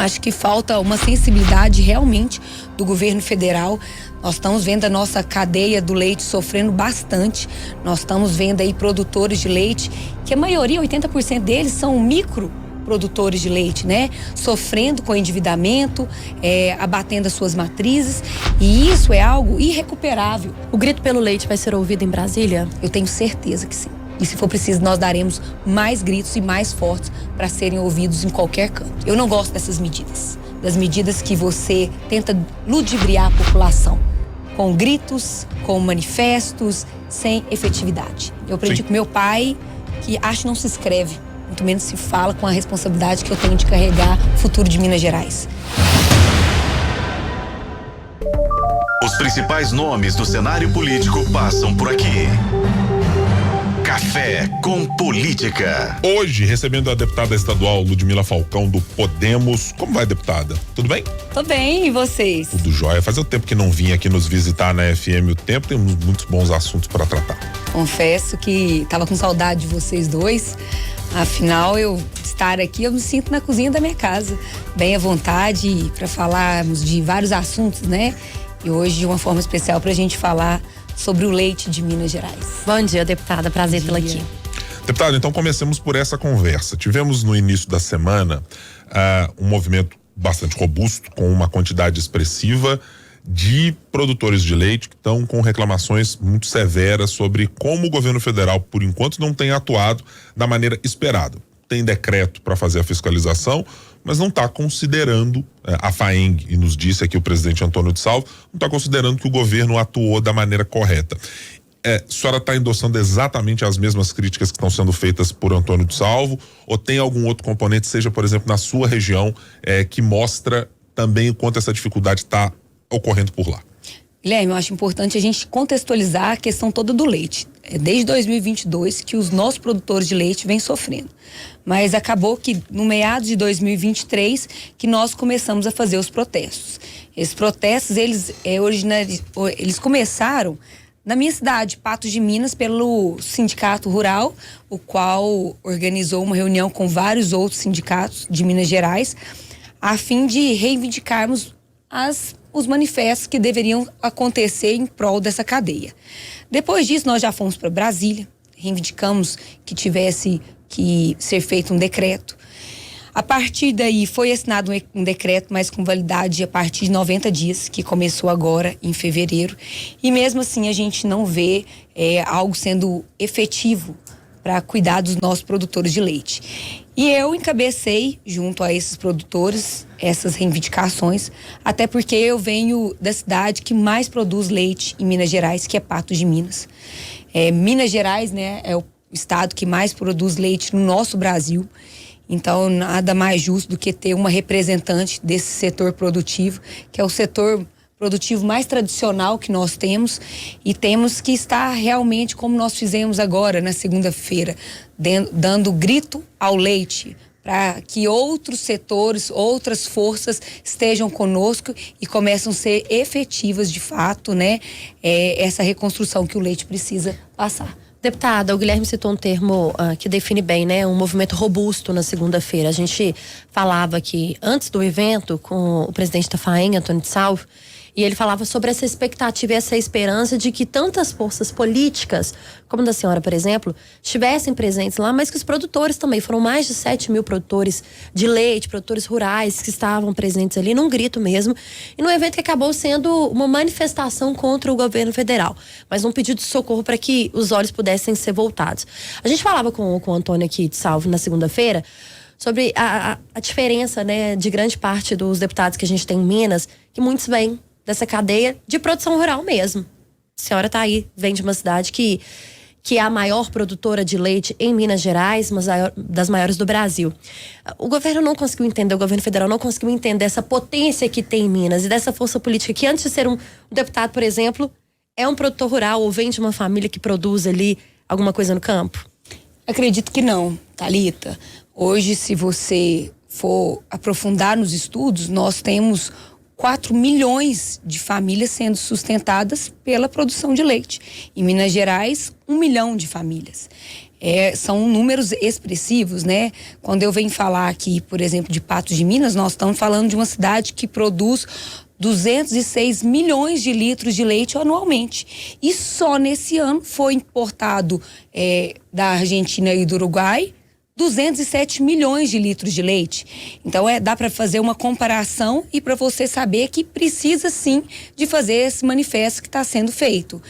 acho que falta uma sensibilidade realmente do governo federal. Nós estamos vendo a nossa cadeia do leite sofrendo bastante. Nós estamos vendo aí produtores de leite, que a maioria, 80% deles, são micro produtores de leite, né? Sofrendo com endividamento, abatendo as suas matrizes, e isso é algo irrecuperável. O grito pelo leite vai ser ouvido em Brasília? Eu tenho certeza que sim. E se for preciso, nós daremos mais gritos e mais fortes para serem ouvidos em qualquer canto. Eu não gosto dessas medidas, das medidas que você tenta ludibriar a população com gritos, com manifestos, sem efetividade. Eu aprendi com meu pai que arte não se escreve, muito menos se fala, com a responsabilidade que eu tenho de carregar o futuro de Minas Gerais. Os principais nomes do cenário político passam por aqui. Café com Política. Hoje, recebendo a deputada estadual Ludmila Falcão, do Podemos. Como vai, deputada? Tudo bem? Tô bem, e vocês? Tudo jóia. Faz tempo que não vim aqui nos visitar na FM O Tempo, temos muitos bons assuntos para tratar. Confesso que tava com saudade de vocês dois. Afinal, eu estar aqui, eu me sinto na cozinha da minha casa, bem à vontade para falarmos de vários assuntos, né? E hoje, de uma forma especial, para a gente falar sobre o leite de Minas Gerais. Bom dia, deputada. Prazer tê-la aqui. Deputada, então comecemos por essa conversa. Tivemos no início da semana um movimento bastante robusto, com uma quantidade expressiva de produtores de leite que estão com reclamações muito severas sobre como o governo federal, por enquanto, não tem atuado da maneira esperada. Tem decreto para fazer a fiscalização, mas não está considerando, a FAENG, e nos disse aqui o presidente Antônio de Salvo, não está considerando que o governo atuou da maneira correta. A senhora está endossando exatamente as mesmas críticas que estão sendo feitas por Antônio de Salvo, ou tem algum outro componente, seja, por exemplo, na sua região, que mostra também o quanto essa dificuldade está ocorrendo por lá? Guilherme, eu acho importante a gente contextualizar a questão toda do leite. É desde 2022 que os nossos produtores de leite vêm sofrendo. Mas acabou que no meados de 2023 que nós começamos a fazer os protestos. Esses protestos, eles começaram na minha cidade, Patos de Minas, pelo Sindicato Rural, o qual organizou uma reunião com vários outros sindicatos de Minas Gerais, a fim de reivindicarmos os manifestos que deveriam acontecer em prol dessa cadeia. Depois disso, nós já fomos para Brasília, reivindicamos que tivesse que ser feito um decreto. A partir daí, foi assinado um decreto, mas com validade a partir de 90 dias, que começou agora em fevereiro. E mesmo assim, a gente não vê algo sendo efetivo para cuidar dos nossos produtores de leite. E eu encabecei, junto a esses produtores, essas reivindicações, até porque eu venho da cidade que mais produz leite em Minas Gerais, que é Patos de Minas. Minas Gerais, né, é o estado que mais produz leite no nosso Brasil. Então, nada mais justo do que ter uma representante desse setor produtivo, que é o setor produtivo mais tradicional que nós temos, e temos que estar realmente como nós fizemos agora na segunda-feira, dando grito ao leite para que outros setores, outras forças estejam conosco e começam a ser efetivas de fato, né? Essa reconstrução que o leite precisa passar. Deputada, o Guilherme citou um termo que define bem, né? Um movimento robusto na segunda-feira. A gente falava que antes do evento com o presidente da FAENG, Antônio de Salvo, e ele falava sobre essa expectativa e essa esperança de que tantas forças políticas, como da senhora, por exemplo, estivessem presentes lá, mas que os produtores também, foram mais de 7 mil produtores de leite, produtores rurais que estavam presentes ali, num grito mesmo, e num evento que acabou sendo uma manifestação contra o governo federal, mas um pedido de socorro para que os olhos pudessem ser voltados. A gente falava com o Antônio aqui de Salvo na segunda-feira sobre a diferença, né, de grande parte dos deputados que a gente tem em Minas, que muitos vêm dessa cadeia de produção rural mesmo. A senhora tá aí, vem de uma cidade que é a maior produtora de leite em Minas Gerais, uma das maiores do Brasil. O governo não conseguiu entender, o governo federal não conseguiu entender essa potência que tem em Minas e dessa força política que, antes de ser um deputado, por exemplo, é um produtor rural ou vem de uma família que produz ali alguma coisa no campo? Acredito que não, Thalita. Hoje, se você for aprofundar nos estudos, nós temos 4 milhões de famílias sendo sustentadas pela produção de leite. Em Minas Gerais, 1 milhão de famílias. São números expressivos, né? Quando eu venho falar aqui, por exemplo, de Patos de Minas, nós estamos falando de uma cidade que produz 206 milhões de litros de leite anualmente. E só nesse ano foi importado da Argentina e do Uruguai 207 milhões de litros de leite. Então dá para fazer uma comparação e para você saber que precisa sim de fazer esse manifesto que está sendo feito.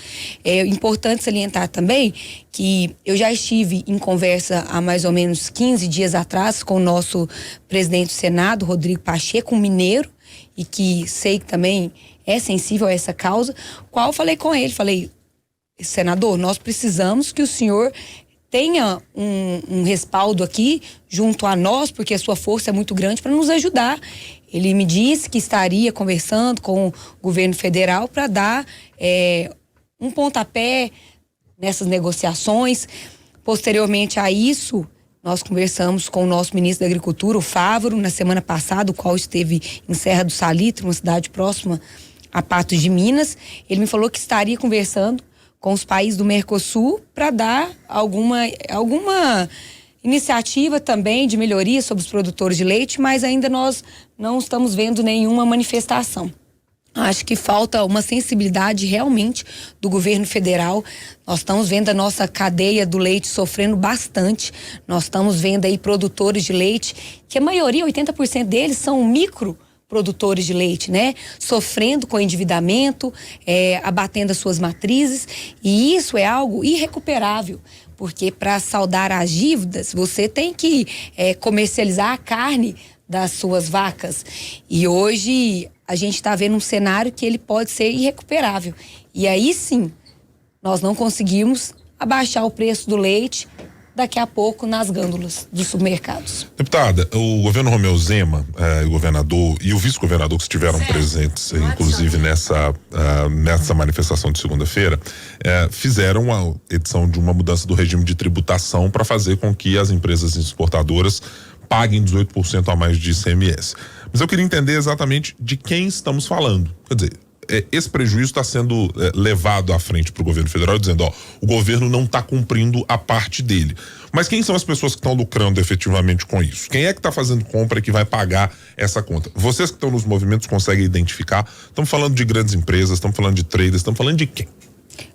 É importante salientar também que eu já estive em conversa há mais ou menos 15 dias atrás com o nosso presidente do Senado, Rodrigo Pacheco, um mineiro, e que sei que também é sensível a essa causa, qual eu falei com ele, falei, senador, nós precisamos que o senhor tenha um respaldo aqui junto a nós, porque a sua força é muito grande, para nos ajudar. Ele me disse que estaria conversando com o governo federal para dar um pontapé nessas negociações. Posteriormente a isso, nós conversamos com o nosso ministro da Agricultura, o Fávaro, na semana passada, o qual esteve em Serra do Salitre, uma cidade próxima a Patos de Minas. Ele me falou que estaria conversando com os países do Mercosul para dar alguma iniciativa também de melhoria sobre os produtores de leite, mas ainda nós não estamos vendo nenhuma manifestação. Acho que falta uma sensibilidade realmente do governo federal. Nós estamos vendo a nossa cadeia do leite sofrendo bastante. Nós estamos vendo aí produtores de leite, que a maioria, 80% deles, são micro produtores de leite, né? Sofrendo com endividamento, abatendo as suas matrizes, e isso é algo irrecuperável, porque para saldar as dívidas, você tem que comercializar a carne das suas vacas, e hoje a gente está vendo um cenário que ele pode ser irrecuperável, e aí sim, nós não conseguimos abaixar o preço do leite daqui a pouco nas gândulas dos supermercados. Deputada, o governo Romeu Zema, o governador e o vice-governador que estiveram presentes, inclusive nessa manifestação de segunda-feira, fizeram a edição de uma mudança do regime de tributação para fazer com que as empresas exportadoras paguem 18% a mais de ICMS. Mas eu queria entender exatamente de quem estamos falando. Quer dizer, esse prejuízo está sendo levado à frente para o governo federal, dizendo, o governo não está cumprindo a parte dele. Mas quem são as pessoas que estão lucrando efetivamente com isso? Quem é que está fazendo compra e que vai pagar essa conta? Vocês que estão nos movimentos conseguem identificar? Estamos falando de grandes empresas, estamos falando de traders, estamos falando de quem?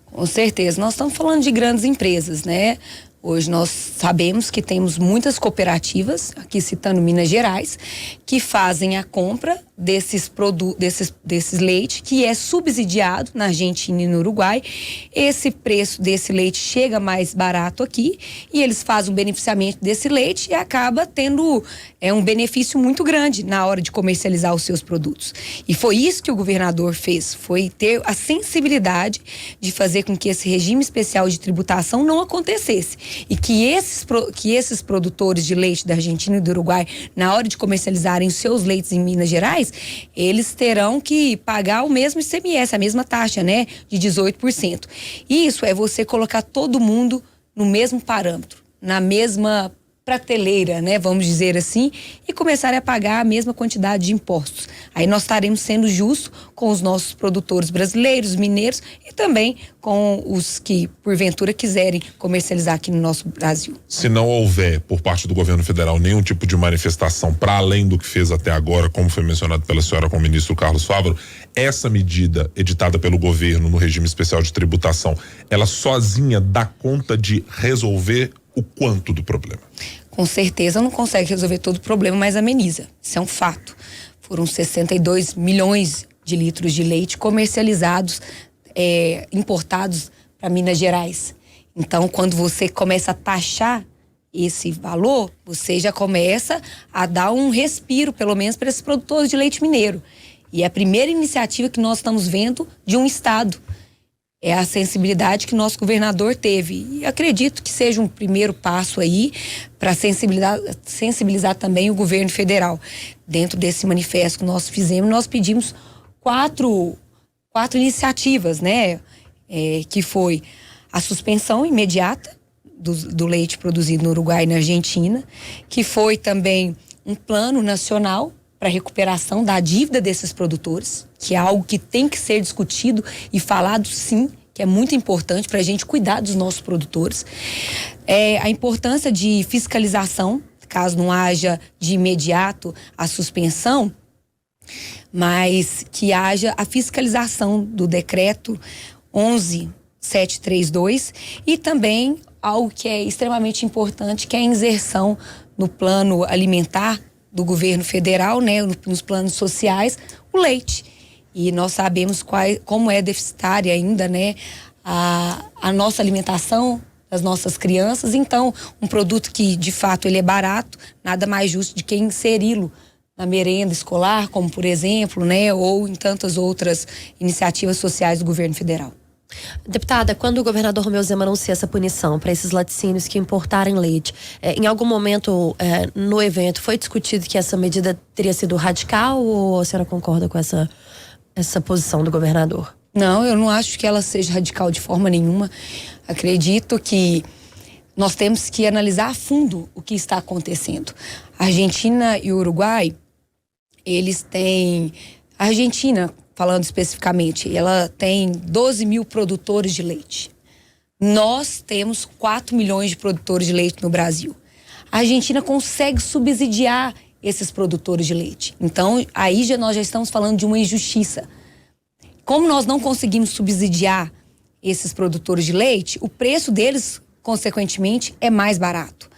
Com certeza, nós estamos falando de grandes empresas, né? Hoje nós sabemos que temos muitas cooperativas, aqui citando Minas Gerais, que fazem a compra desses leite que é subsidiado na Argentina e no Uruguai. Esse preço desse leite chega mais barato aqui e eles fazem um beneficiamento desse leite e acaba tendo um benefício muito grande na hora de comercializar os seus produtos. E foi isso que o governador fez, foi ter a sensibilidade de fazer com que esse regime especial de tributação não acontecesse e que esses produtores de leite da Argentina e do Uruguai, na hora de comercializarem os seus leites em Minas Gerais, eles terão que pagar o mesmo ICMS, a mesma taxa, né, de 18%. Isso é você colocar todo mundo no mesmo parâmetro, na mesma prateleira, né, vamos dizer assim, e começar a pagar a mesma quantidade de impostos. Aí nós estaremos sendo justos com os nossos produtores brasileiros, mineiros e também com os que, porventura, quiserem comercializar aqui no nosso Brasil. Se não houver, por parte do governo federal, nenhum tipo de manifestação para além do que fez até agora, como foi mencionado pela senhora com o ministro Carlos Fávaro, essa medida editada pelo governo no regime especial de tributação, ela sozinha dá conta de resolver o quanto do problema? Com certeza não consegue resolver todo o problema, mas ameniza. Isso é um fato. Foram 62 milhões de litros de leite comercializados, importados para Minas Gerais. Então, quando você começa a taxar esse valor, você já começa a dar um respiro, pelo menos, para esses produtores de leite mineiro. E é a primeira iniciativa que nós estamos vendo de um estado. É a sensibilidade que nosso governador teve. E acredito que seja um primeiro passo aí para sensibilizar também o governo federal. Dentro desse manifesto que nós fizemos, nós pedimos quatro iniciativas, né? Que foi a suspensão imediata do leite produzido no Uruguai e na Argentina, que foi também um plano nacional para recuperação da dívida desses produtores, que é algo que tem que ser discutido e falado sim, que é muito importante para a gente cuidar dos nossos produtores. A importância de fiscalização, caso não haja de imediato a suspensão, mas que haja a fiscalização do decreto 11.732 e também algo que é extremamente importante, que é a inserção no plano alimentar do governo federal, né, nos planos sociais, o leite. E nós sabemos como é deficitária ainda, né, a nossa alimentação das nossas crianças. Então, um produto que de fato ele é barato, nada mais justo de que inseri-lo na merenda escolar, como por exemplo, né, ou em tantas outras iniciativas sociais do governo federal. Deputada, quando o governador Romeu Zema anuncia essa punição para esses laticínios que importarem leite, em algum momento no evento foi discutido que essa medida teria sido radical, ou a senhora concorda com essa posição do governador? Não, eu não acho que ela seja radical de forma nenhuma. Acredito que nós temos que analisar a fundo o que está acontecendo. A Argentina e o Uruguai, eles têm... A Argentina, falando especificamente, ela tem 12 mil produtores de leite. Nós temos 4 milhões de produtores de leite no Brasil. A Argentina consegue subsidiar esses produtores de leite. Então, aí nós já estamos falando de uma injustiça. Como nós não conseguimos subsidiar esses produtores de leite, o preço deles, consequentemente, é mais barato.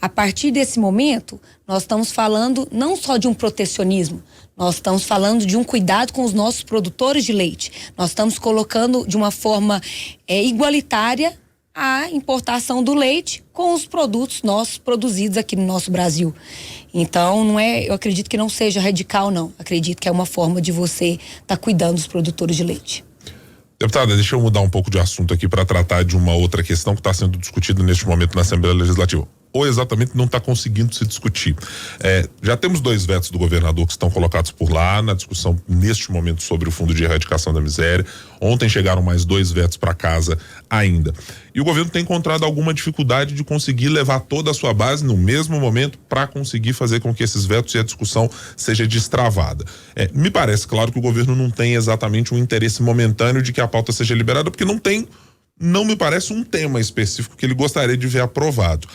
A partir desse momento, nós estamos falando não só de um protecionismo, nós estamos falando de um cuidado com os nossos produtores de leite. Nós estamos colocando de uma forma igualitária a importação do leite com os produtos nossos produzidos aqui no nosso Brasil. Então, eu acredito que não seja radical, não. Acredito que é uma forma de você estar cuidando dos produtores de leite. Deputada, deixa eu mudar um pouco de assunto aqui para tratar de uma outra questão que está sendo discutida neste momento na Assembleia Legislativa. Ou exatamente não está conseguindo se discutir. Já temos 2 vetos do governador que estão colocados por lá na discussão neste momento sobre o Fundo de Erradicação da Miséria. Ontem chegaram mais 2 vetos para casa ainda. E o governo tem encontrado alguma dificuldade de conseguir levar toda a sua base no mesmo momento para conseguir fazer com que esses vetos e a discussão seja destravada. Me parece claro que o governo não tem exatamente um interesse momentâneo de que a pauta seja liberada, porque não me parece um tema específico que ele gostaria de ver aprovado.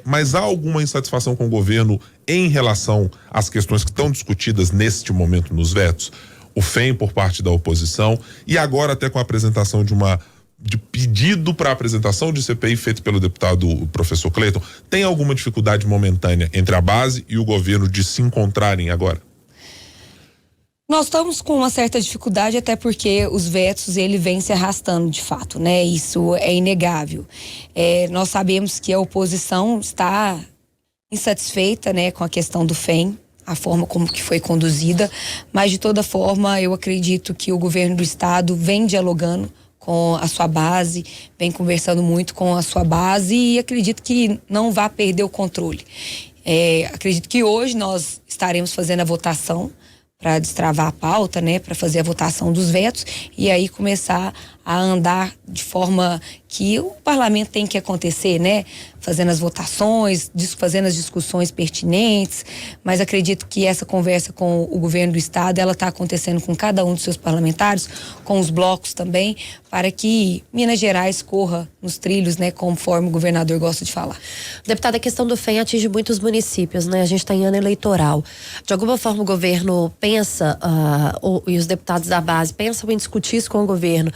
Mas há alguma insatisfação com o governo em relação às questões que estão discutidas neste momento nos vetos? O FEM por parte da oposição e agora até com a apresentação de pedido para apresentação de CPI feito pelo deputado professor Cleiton. Tem alguma dificuldade momentânea entre a base e o governo de se encontrarem agora? Nós estamos com uma certa dificuldade, até porque os vetos, ele vem se arrastando de fato, né? Isso é inegável. Nós sabemos que a oposição está insatisfeita, né, com a questão do FEM, a forma como que foi conduzida, mas de toda forma eu acredito que o governo do estado vem dialogando com a sua base, vem conversando muito com a sua base e acredito que não vai perder o controle. Acredito que hoje nós estaremos fazendo a votação para destravar a pauta, né, para fazer a votação dos vetos e aí começar a andar de forma que o parlamento tem que acontecer, né, fazendo as votações, fazendo as discussões pertinentes, mas acredito que essa conversa com o governo do estado, ela está acontecendo com cada um dos seus parlamentares, com os blocos também, para que Minas Gerais corra nos trilhos, né, conforme o governador gosta de falar. Deputada, a questão do FEM atinge muitos municípios, né, a gente está em ano eleitoral. De alguma forma o governo pensa, e os deputados da base pensam em discutir isso com o governo,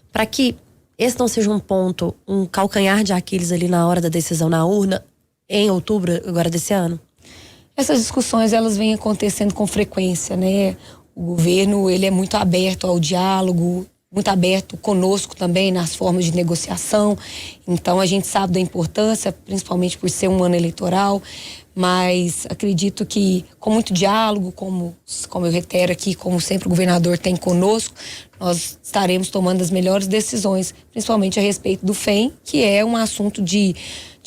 para que esse não seja um ponto, um calcanhar de Aquiles ali na hora da decisão na urna, em outubro agora desse ano? Essas discussões, elas vêm acontecendo com frequência, né? O governo, ele é muito aberto ao diálogo, muito aberto conosco também nas formas de negociação. Então, a gente sabe da importância, principalmente por ser um ano eleitoral, mas acredito que com muito diálogo, como eu reitero aqui, como sempre o governador tem conosco, nós estaremos tomando as melhores decisões, principalmente a respeito do FEM, que é um assunto de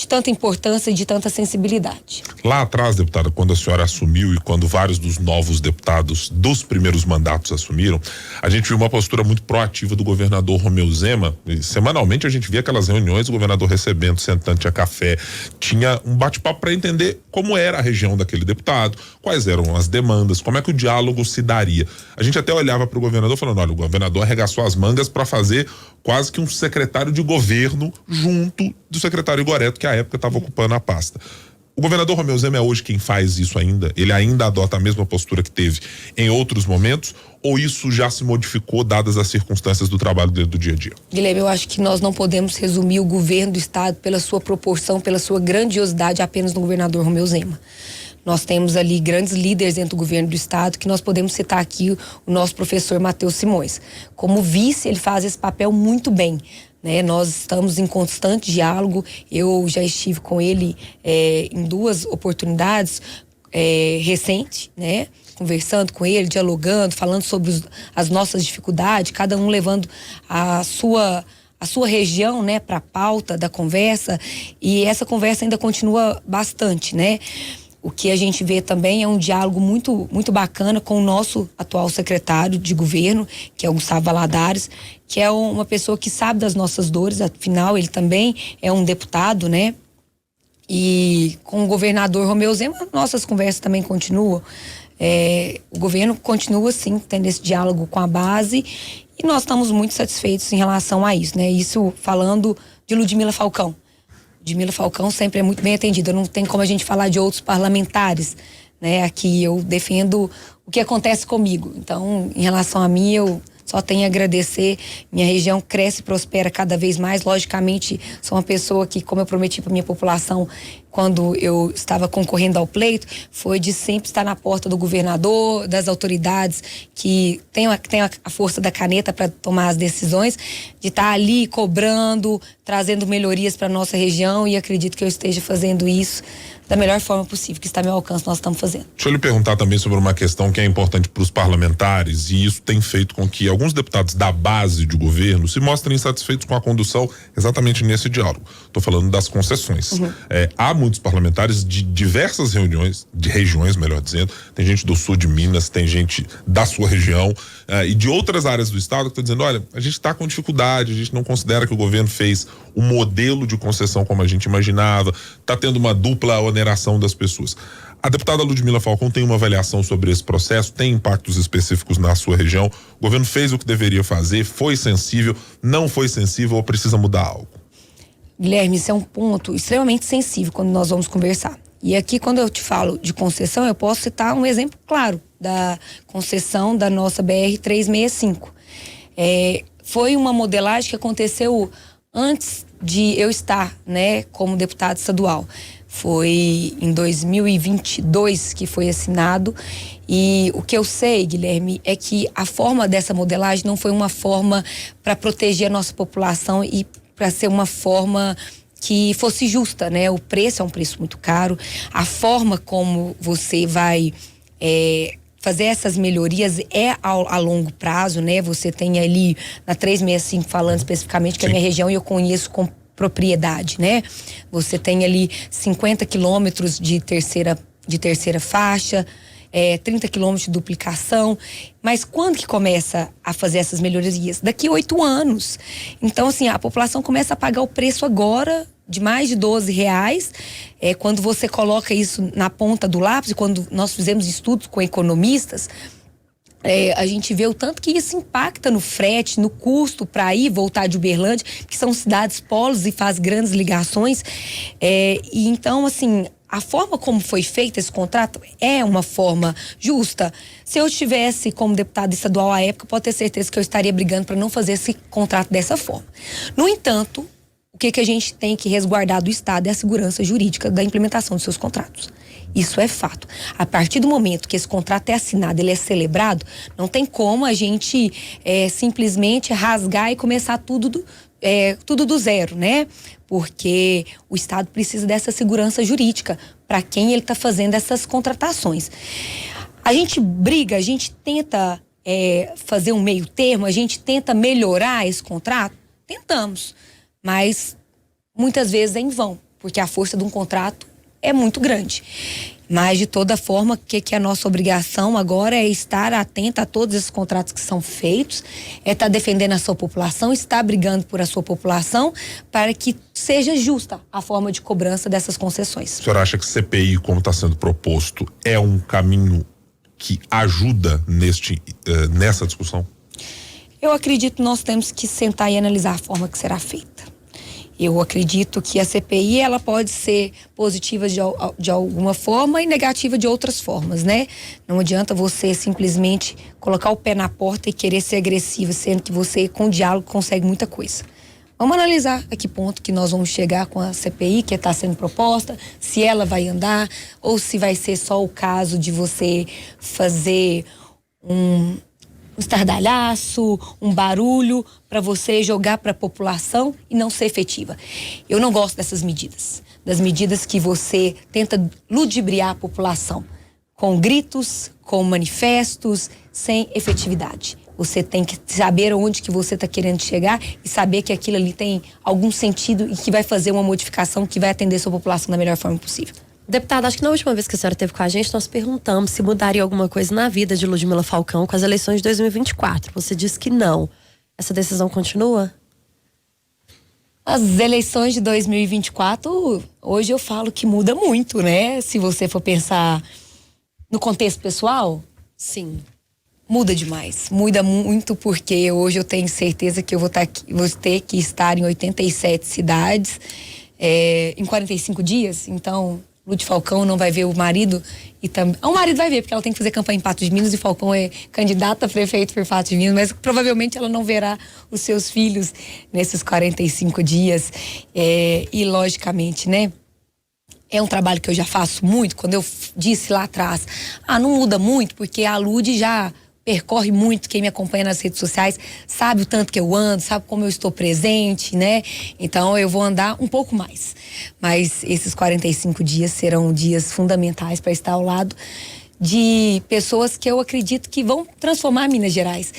de tanta importância e de tanta sensibilidade. Lá atrás, deputada, quando a senhora assumiu e quando vários dos novos deputados dos primeiros mandatos assumiram, a gente viu uma postura muito proativa do governador Romeu Zema. E semanalmente a gente via aquelas reuniões, o governador recebendo, sentando, tinha café, tinha um bate-papo para entender como era a região daquele deputado, quais eram as demandas, como é que o diálogo se daria. A gente até olhava para o governador falando, olha, o governador arregaçou as mangas para fazer quase que um secretário de governo junto do secretário Goreto, que à época estava ocupando a pasta. O governador Romeu Zema é hoje quem faz isso ainda? Ele ainda adota a mesma postura que teve em outros momentos? Ou isso já se modificou dadas as circunstâncias do trabalho dele do dia a dia? Guilherme, eu acho que nós não podemos resumir o governo do estado pela sua proporção, pela sua grandiosidade apenas no governador Romeu Zema. Nós temos ali grandes líderes dentro do governo do estado, que nós podemos citar aqui o nosso professor Matheus Simões. Como vice, ele faz esse papel muito bem, né? Nós estamos em constante diálogo. Eu já estive com ele em 2 oportunidades recentes, né? Conversando com ele, dialogando, falando sobre as nossas dificuldades, cada um levando a sua região, né, para a pauta da conversa, e essa conversa ainda continua bastante, né? O que a gente vê também é um diálogo muito, muito bacana com o nosso atual secretário de governo, que é o Gustavo Valadares, que é uma pessoa que sabe das nossas dores, afinal ele também é um deputado, né? E com o governador Romeu Zema, nossas conversas também continuam. O governo continua, sim, tendo esse diálogo com a base, e nós estamos muito satisfeitos em relação a isso, né? Isso falando de Ludmila Falcão. Ludmila Falcão sempre é muito bem atendida. Não tem como a gente falar de outros parlamentares, né? Aqui eu defendo o que acontece comigo. Então, em relação a mim, eu só tenho a agradecer. Minha região cresce e prospera cada vez mais. Logicamente, sou uma pessoa que, como eu prometi para minha população quando eu estava concorrendo ao pleito, foi de sempre estar na porta do governador, das autoridades que tem a força da caneta para tomar as decisões, de estar ali cobrando, trazendo melhorias para nossa região, e acredito que eu esteja fazendo isso da melhor forma possível, que está ao meu alcance, nós estamos fazendo. Deixa eu lhe perguntar também sobre uma questão que é importante para os parlamentares, e isso tem feito com que alguns deputados da base de governo se mostrem insatisfeitos com a condução exatamente nesse diálogo. Estou falando das concessões. Há muitos parlamentares de diversas regiões, melhor dizendo, tem gente do sul de Minas, tem gente da sua região e de outras áreas do estado que está dizendo, olha, a gente está com dificuldade, a gente não considera que o governo fez o modelo de concessão como a gente imaginava, está tendo uma dupla oneração das pessoas. A deputada Ludmila Falcão tem uma avaliação sobre esse processo, tem impactos específicos na sua região, o governo fez o que deveria fazer, foi sensível, não foi sensível ou precisa mudar algo? Guilherme, isso é um ponto extremamente sensível quando nós vamos conversar. E aqui, quando eu te falo de concessão, eu posso citar um exemplo claro da concessão da nossa BR-365. Foi uma modelagem que aconteceu antes de eu estar, né, como deputado estadual. Foi em 2022 que foi assinado, e o que eu sei, Guilherme, é que a forma dessa modelagem não foi uma forma para proteger a nossa população e para ser uma forma que fosse justa, né? O preço é um preço muito caro, a forma como você vai fazer essas melhorias é a longo prazo, né? Você tem ali na 365, falando especificamente, que é a minha região e eu conheço com propriedade, né? Você tem ali 50 quilômetros de terceira faixa, 30 quilômetros de duplicação, mas quando que começa a fazer essas melhorias? Daqui 8 anos. Então, assim, a população começa a pagar o preço agora de mais de R$12, quando você coloca isso na ponta do lápis, e quando nós fizemos estudos com economistas, a gente vê o tanto que isso impacta no frete, no custo para ir voltar de Uberlândia, que são cidades polos e faz grandes ligações. E então, assim, a forma como foi feito esse contrato é uma forma justa. Se eu estivesse como deputada estadual à época, pode ter certeza que eu estaria brigando para não fazer esse contrato dessa forma. No entanto, o que a gente tem que resguardar do Estado é a segurança jurídica da implementação dos seus contratos. Isso é fato. A partir do momento que esse contrato é assinado, ele é celebrado, não tem como a gente simplesmente rasgar e começar tudo do zero, né? Porque o Estado precisa dessa segurança jurídica para quem ele está fazendo essas contratações. A gente briga, a gente tenta fazer um meio termo, a gente tenta melhorar esse contrato, tentamos, mas muitas vezes é em vão. porque a força de um contrato é muito grande. Mas, de toda forma, o que é a nossa obrigação agora é estar atenta a todos esses contratos que são feitos, é estar defendendo a sua população, estar brigando por a sua população, para que seja justa a forma de cobrança dessas concessões. A senhora acha que CPI, como está sendo proposto, é um caminho que ajuda nessa discussão? Eu acredito que nós temos que sentar e analisar a forma que será feita. Eu acredito que a CPI, ela pode ser positiva de alguma forma e negativa de outras formas, né? Não adianta você simplesmente colocar o pé na porta e querer ser agressiva, sendo que você, com diálogo, consegue muita coisa. Vamos analisar a que ponto que nós vamos chegar com a CPI que está sendo proposta, se ela vai andar ou se vai ser só o caso de você fazer um estardalhaço, um barulho para você jogar para a população e não ser efetiva. Eu não gosto dessas medidas, das medidas que você tenta ludibriar a população com gritos, com manifestos, sem efetividade. Você tem que saber onde que você está querendo chegar e saber que aquilo ali tem algum sentido e que vai fazer uma modificação que vai atender a sua população da melhor forma possível. Deputada, acho que na última vez que a senhora esteve com a gente, nós perguntamos se mudaria alguma coisa na vida de Ludmila Falcão com as eleições de 2024. Você disse que não. Essa decisão continua? As eleições de 2024, hoje eu falo que muda muito, né? Se você for pensar no contexto pessoal, sim, muda demais. Muda muito porque hoje eu tenho certeza que eu vou ter que estar em 87 cidades em 45 dias. Então, Lud Falcão não vai ver o marido e também... O marido vai ver, porque ela tem que fazer campanha em Patos de Minas e Falcão é candidata a prefeito por Patos de Minas, mas provavelmente ela não verá os seus filhos nesses 45 dias. E logicamente, né? É um trabalho que eu já faço muito. Quando eu disse lá atrás, não muda muito, porque a Lud já percorre muito, quem me acompanha nas redes sociais sabe o tanto que eu ando, sabe como eu estou presente, né? Então eu vou andar um pouco mais. Mas esses 45 dias serão dias fundamentais para estar ao lado de pessoas que eu acredito que vão transformar Minas Gerais.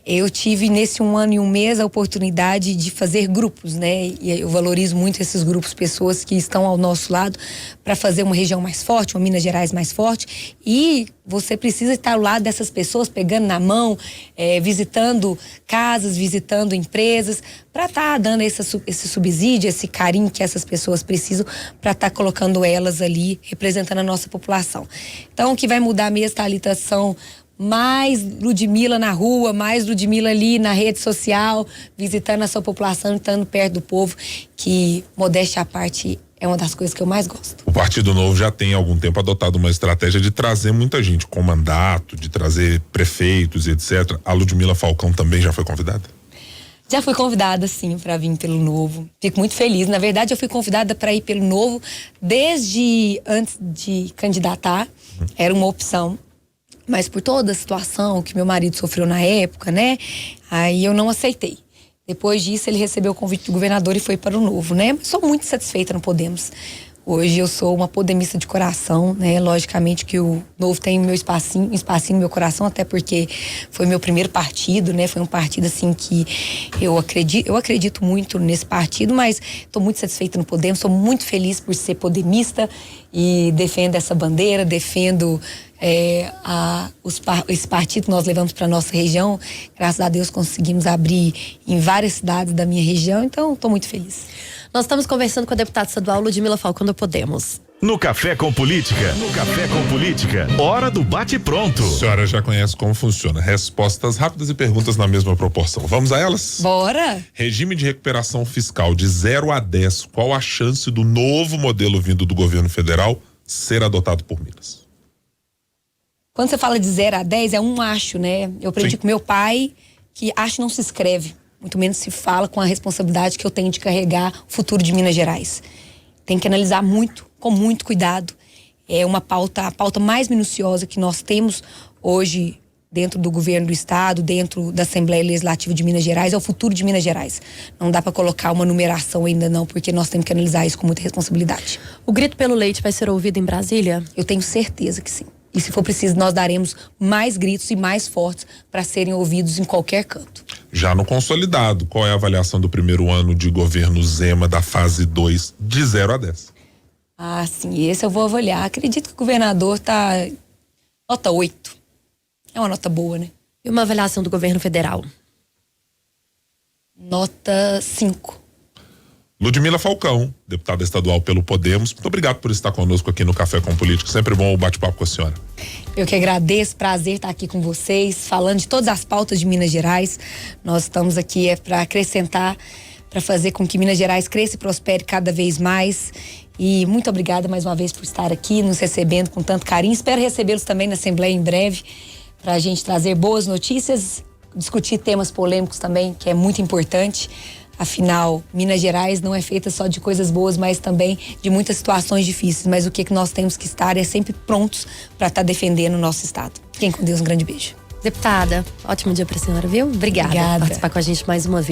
Eu tive nesse 1 ano e 1 mês a oportunidade de fazer grupos, né? E eu valorizo muito esses grupos, pessoas que estão ao nosso lado para fazer uma região mais forte, uma Minas Gerais mais forte. E você precisa estar ao lado dessas pessoas, pegando na mão, visitando casas, visitando empresas, para estar dando esse subsídio, esse carinho que essas pessoas precisam, para estar colocando elas ali, representando a nossa população. Então, o que vai mudar mesmo, Thalita, são mais Ludmila na rua, mais Ludmila ali na rede social, visitando a sua população, estando perto do povo, que, modéstia à parte, é uma das coisas que eu mais gosto. O Partido Novo já tem há algum tempo adotado uma estratégia de trazer muita gente com mandato, de trazer prefeitos e etc. A Ludmila Falcão também já foi convidada? Já fui convidada, sim, para vir pelo Novo. Fico muito feliz. Na verdade, eu fui convidada para ir pelo Novo desde antes de candidatar. Era uma opção. Mas por toda a situação que meu marido sofreu na época, né? Aí eu não aceitei. Depois disso, ele recebeu o convite do governador e foi para o Novo, né? Mas sou muito satisfeita no Podemos. Hoje eu sou uma podemista de coração, né? Logicamente que o Novo tem meu espacinho no meu coração, até porque foi meu primeiro partido, né? Foi um partido, assim, que eu acredito muito nesse partido, mas estou muito satisfeita no Podemos, estou muito feliz por ser podemista e defendo essa bandeira, defendo esse partido que nós levamos para nossa região. Graças a Deus conseguimos abrir em várias cidades da minha região, então estou muito feliz. Nós estamos conversando com a deputada estadual Ludmila Falcão do Podemos. No Café com Política, hora do bate-pronto. A senhora já conhece como funciona. Respostas rápidas e perguntas na mesma proporção. Vamos a elas? Bora! Regime de recuperação fiscal de 0 a 10. Qual a chance do novo modelo vindo do governo federal ser adotado por Minas? Quando você fala de 0 a 10, é um acho, né? Eu aprendi com meu pai que acho não se escreve. Muito menos se fala com a responsabilidade que eu tenho de carregar o futuro de Minas Gerais. Tem que analisar muito, com muito cuidado. É a pauta mais minuciosa que nós temos hoje dentro do governo do estado, dentro da Assembleia Legislativa de Minas Gerais, é o futuro de Minas Gerais. Não dá para colocar uma numeração ainda não, porque nós temos que analisar isso com muita responsabilidade. O grito pelo leite vai ser ouvido em Brasília? Eu tenho certeza que sim. E se for preciso, nós daremos mais gritos e mais fortes para serem ouvidos em qualquer canto. Já no consolidado, qual é a avaliação do primeiro ano de governo Zema da fase 2, de 0 a 10? Ah, sim, esse eu vou avaliar. Acredito que o governador tá nota 8. É uma nota boa, né? E uma avaliação do governo federal? Nota 5. Ludmila Falcão, deputada estadual pelo Podemos, muito obrigado por estar conosco aqui no Café com Político. Sempre bom o bate-papo com a senhora. Eu que agradeço, prazer estar aqui com vocês, falando de todas as pautas de Minas Gerais. Nós estamos aqui para acrescentar, para fazer com que Minas Gerais cresça e prospere cada vez mais. E muito obrigada mais uma vez por estar aqui, nos recebendo com tanto carinho. Espero recebê-los também na Assembleia em breve, para a gente trazer boas notícias, discutir temas polêmicos também, que é muito importante. Afinal, Minas Gerais não é feita só de coisas boas, mas também de muitas situações difíceis. Mas o que nós temos que estar é sempre prontos para estar defendendo o nosso estado. Fiquem com Deus, um grande beijo. Deputada, ótimo dia para a senhora, viu? Obrigada por participar com a gente mais uma vez.